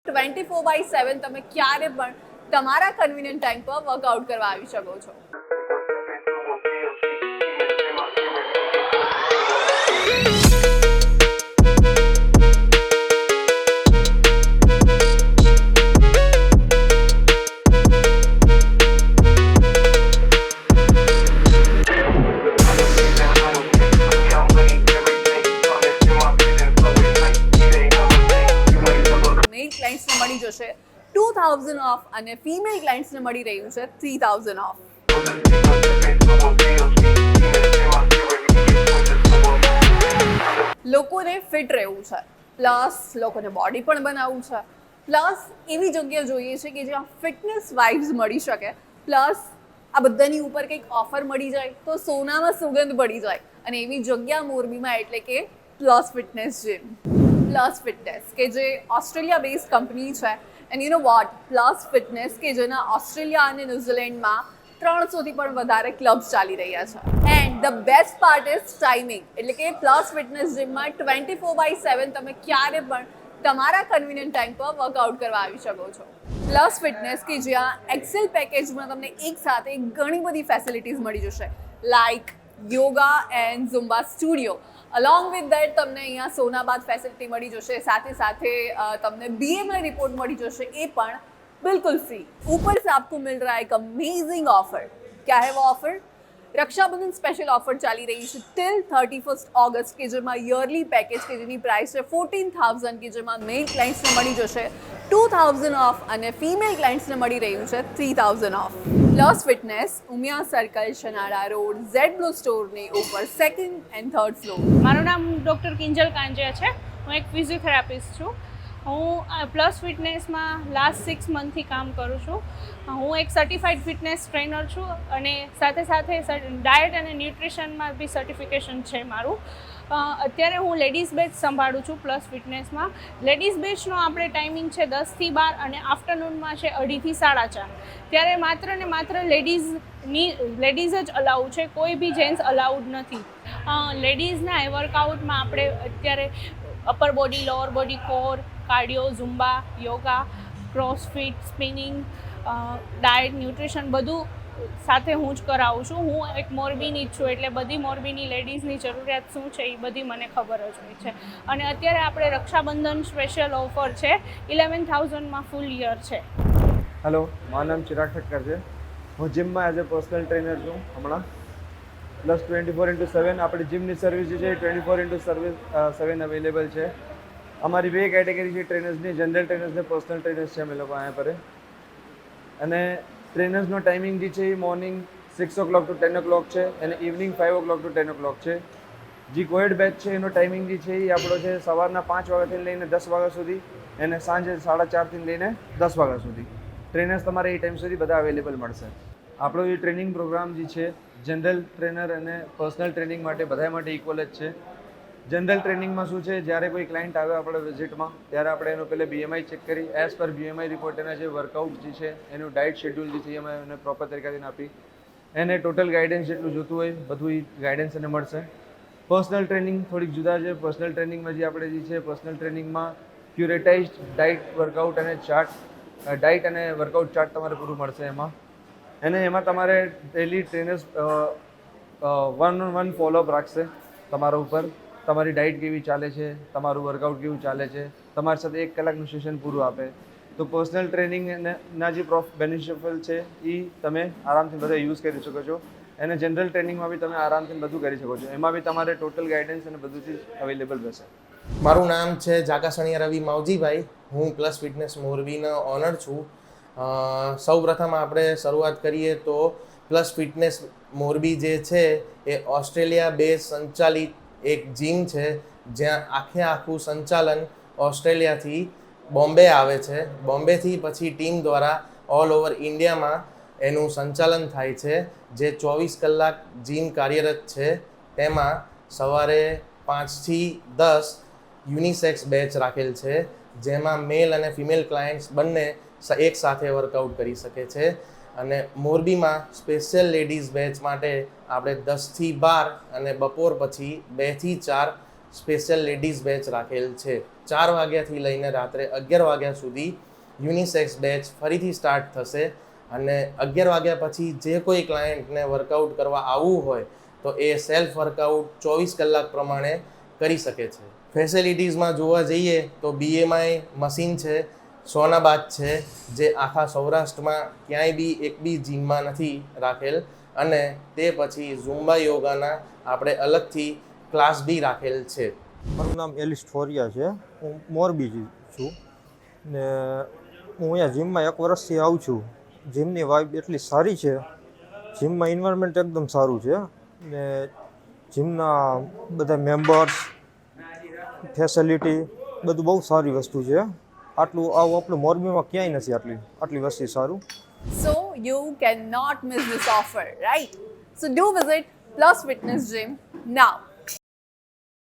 24/7 તમે ક્યારે પણ તમારા કન્વીનિયન્ટ ટાઈમ પર વર્કઆઉટ કરવા આવી શકો છો. મેલ ક્લાયન્ટ્સને મળી જશે 2000 ઓફ અને ફિમેલ ક્લાયન્ટ્સને મળી રહ્યું છે 3000 ઓફ. લોકોને ફિટ રહેવું છે, પ્લસ લોકોને બોડી પણ બનાવવું છે, પ્લસ એવી જગ્યા જોઈએ છે કે જ્યાં ફિટનેસ વાઇબ્સ મળી શકે, પ્લસ આ બધાની ઉપર કંઈક ઓફર મળી જાય તો સોનામાં સુગંધ પડી જાય. અને એવી જગ્યા મોરબીમાં એટલે કે plus fitness gym. Plus fitness કે જે ઓસ્ટ્રેલિયા બેઝ કંપની છે, and you know what, plus fitness કે જેના ઓસ્ટ્રેલિયા અને ન્યુઝીલેન્ડમાં 300થી પણ વધારે ક્લબ્સ ચાલી રહ્યા છે. And the best part is timing, એટલે કે પ્લસ ફિટનેસ જીમમાં 24/7 તમે ક્યારે પણ તમારા કન્વીનિયન્ટ ટાઈમ પર વર્કઆઉટ કરવા આવી શકો છો. પ્લસ ફિટનેસ કે જ્યાં એક્સેલ પેકેજમાં તમને એક સાથે ઘણી બધી ફેસિલિટીઝ મળી જશે, like yoga and ઝુમ્બા studio. Along with that તમને અહીંયા સોનાબાદ ફેસિલિટી મળી જશે, સાથે સાથે તમને BMI रिपोर्ट मड़ी जैसे ये पण बिल्कुल फ्री. ऊपर से आपको मिल रहा है एक अमेजिंग ऑफर. क्या है वो ऑफर? रक्षाबंधन स्पेशल ऑफर चाली रही है टिल 31 ऑगस्ट के જેમાં યરલી પેકેજ કે જેની પ્રાઇસ છે 14,000 કે જેમાં મેલ ક્લાયન્ટ્સને મળી જશે 2,000 ઓફ અને ફિમેલ ક્લાયન્ટ્સને મળી રહ્યું છે 3,000 off. Plus fitness Umiya circle, Shanala road, Z blue સ્ટોરની ઉપર 2nd and 3rd ફ્લોર. મારું નામ ડૉક્ટર કિંજલ કાંજિયા છે. હું એક ફિઝિયોથેરાપિસ્ટ છું. હું પ્લસ ફિટનેસમાં લાસ્ટ 6 મંથથી કામ કરું છું. હું એક સર્ટિફાઈડ ફિટનેસ ટ્રેનર છું અને સાથે સાથે ડાયટ અને ન્યુટ્રિશનમાં બી સર્ટિફિકેશન છે મારું. અત્યારે હું લેડીઝ બેચ સંભાળું છું પ્લસ ફિટનેસમાં. લેડીઝ બેચનો આપણે ટાઈમિંગ છે 10 થી 12 અને આફ્ટરનૂનમાં છે 2:30 થી 4:30. ત્યારે માત્ર ને માત્ર લેડીઝ જ અલાઉડ છે, કોઈ બી જેન્ટ્સ અલાઉડ નથી. લેડીઝના વર્કઆઉટમાં આપણે અત્યારે upper body, lower body, core, cardio, zumba, yoga, crossfit, spinning, diet, nutrition બધું સાથે હું જ કરાવું છું. હું એક મોરબીની જ છું એટલે બધી મોરબીની લેડીઝની જરૂરિયાત શું છે એ બધી મને ખબર જ હોય છે. અને અત્યારે આપણે રક્ષાબંધન સ્પેશિયલ ઓફર છે, 11,000માં ફૂલ યર છે. હેલો, મારું નામ ચિરાગ ઠક્કર છે. હું જીમમાં એઝ અ પર્સનલ ટ્રેનર છું હમણાં. પ્લસ 24/7 આપણી જીમની સર્વિસ જે છે 24/7 અવેલેબલ છે. અમારી 2 કેટેગરી છે ટ્રેનર્સની, જનરલ ટ્રેનર્સ ને પર્સનલ ટ્રેનર્સ છે અમે લોકો અહીંયા પર. અને ટ્રેનર્સનો ટાઈમિંગ જે છે એ મોર્નિંગ 6 o'clock to 10 o'clock છે અને ઇવનિંગ 5 o'clock to 10 o'clock છે. જે કોએડ બેચ છે એનો ટાઈમિંગ જે છે એ આપણો છે સવારના 5 વાગ્યાથી લઈને 10 વાગ્યા સુધી અને સાંજે 4:30થી લઈને 10 વાગ્યા સુધી. ટ્રેનર્સ તમારે એ ટાઈમ સુધી બધા અવેલેબલ મળશે. આપણો એ ટ્રેનિંગ પ્રોગ્રામ જે છે જનરલ ટ્રેનર અને પર્સનલ ટ્રેનિંગ માટે બધા માટે ઇક્વલ જ છે. જનરલ ટ્રેનિંગમાં શું છે, જ્યારે કોઈ ક્લાયન્ટ આવે આપણે વિઝિટમાં ત્યારે આપણે એનો પહેલે BMI ચેક કરી, એઝ પર BMI રિપોર્ટ એના જે વર્કઆઉટ જે છે એનું ડાયટ શેડ્યુલ જે છે અમે એને પ્રોપર તરીકેથી આપી એને ટોટલ ગાઈડન્સ જેટલું જોતું હોય બધું એ ગાઈડન્સ એને મળશે. પર્સનલ ટ્રેનિંગ થોડીક જુદા છે. પર્સનલ ટ્રેનિંગમાં જે આપણે જે છે પર્સનલ ટ્રેનિંગમાં ક્યુરેટાઇઝ્ડ ડાયટ, વર્કઆઉટ અને ચાર્ટ, ડાયટ અને વર્કઆઉટ ચાર્ટ તમારે પૂરું મળશે એમાં. અને એમાં તમારે ડેલી ટ્રેનર્સ 1-on-1 ફોલોઅપ રાખશે તમારા ઉપર. તમારી ડાયટ કેવી ચાલે છે, તમારું વર્કઆઉટ કેવું ચાલે છે, તમારી સાથે 1 કલાકનું સેશન પૂરું આપે. તો પર્સનલ ટ્રેનિંગના જે બેનિફિશિયલ છે એ તમે આરામથી બધા યુઝ કરી શકો છો. અને જનરલ ટ્રેનિંગમાં બી તમે આરામથી બધું કરી શકો છો. એમાં બી તમારે ટોટલ ગાઈડન્સ અને બધું ચીજ અવેલેબલ રહેશે. મારું નામ છે જાકાસણિયા રવિ માવજીભાઈ. હું પ્લસ ફિટનેસ મોરબીનો ઓનર છું. સૌ પ્રથમ આપણે શરૂઆત કરીએ તો પ્લસ ફિટનેસ મોરબી જે છે એ ઓસ્ટ્રેલિયા બેઝ સંચાલિત એક જીમ છે, જ્યાં આખું સંચાલન ઓસ્ટ્રેલિયાથી બોમ્બે આવે છે. બોમ્બેથી પછી ટીમ દ્વારા ઓલ ઓવર ઇન્ડિયામાં એનું સંચાલન થાય છે. જે 24 કલાક જીમ કાર્યરત છે. તેમાં સવારે 5 થી 10 યુનિસેક્સ બેચ રાખેલ છે, જેમાં મેલ અને ફિમેલ ક્લાયન્ટ્સ બંને એક સાથે વર્કઆઉટ કરી શકે છે. અને મોરબીમાં સ્પેશિયલ લેડીઝ બેચ માટે આપણે 10 થી 12 અને બપોર પછી 2 થી 4 સ્પેશિયલ લેડીઝ બેચ રાખેલ છે. 4 વાગ્યાથી લઈને રાત્રે 11 વાગ્યા સુધી યુનિસેક્સ બેચ ફરીથી સ્ટાર્ટ થશે અને 11 વાગ્યા પછી જે કોઈ ક્લાયન્ટને વર્કઆઉટ કરવા આવવું હોય તો એ સેલ્ફ વર્કઆઉટ 24 કલાક પ્રમાણે કરી શકે છે. ફેસિલિટીઝમાં જોવા જઈએ તો BMI મશીન છે, સોનાબાદ છે, જે આખા સૌરાષ્ટ્રમાં ક્યાંય બી એક બી જીમમાં નથી રાખેલ, અને તે પછી ઝુમ્બા યોગાના આપણે અલગથી ક્લાસ બી રાખેલ છે. મારું નામ એલિસ ફોરિયા છે. હું મોરબી છું ને હું અહીંયા જીમમાં 1 વર્ષથી આવું છું. જીમની વાઇબ એટલી સારી છે, જીમમાં એન્વાયરમેન્ટ એકદમ સારું છે ને જીમના બધા મેમ્બર્સ, ફેસિલિટી બધું બહુ સારી વસ્તુ છે. આટલું આવું આપણું મોરબીમાં ક્યાંય નથી આટલી વસ્તુ સારું. So you cannot miss this offer, right? So do visit Plus Fitness Gym now.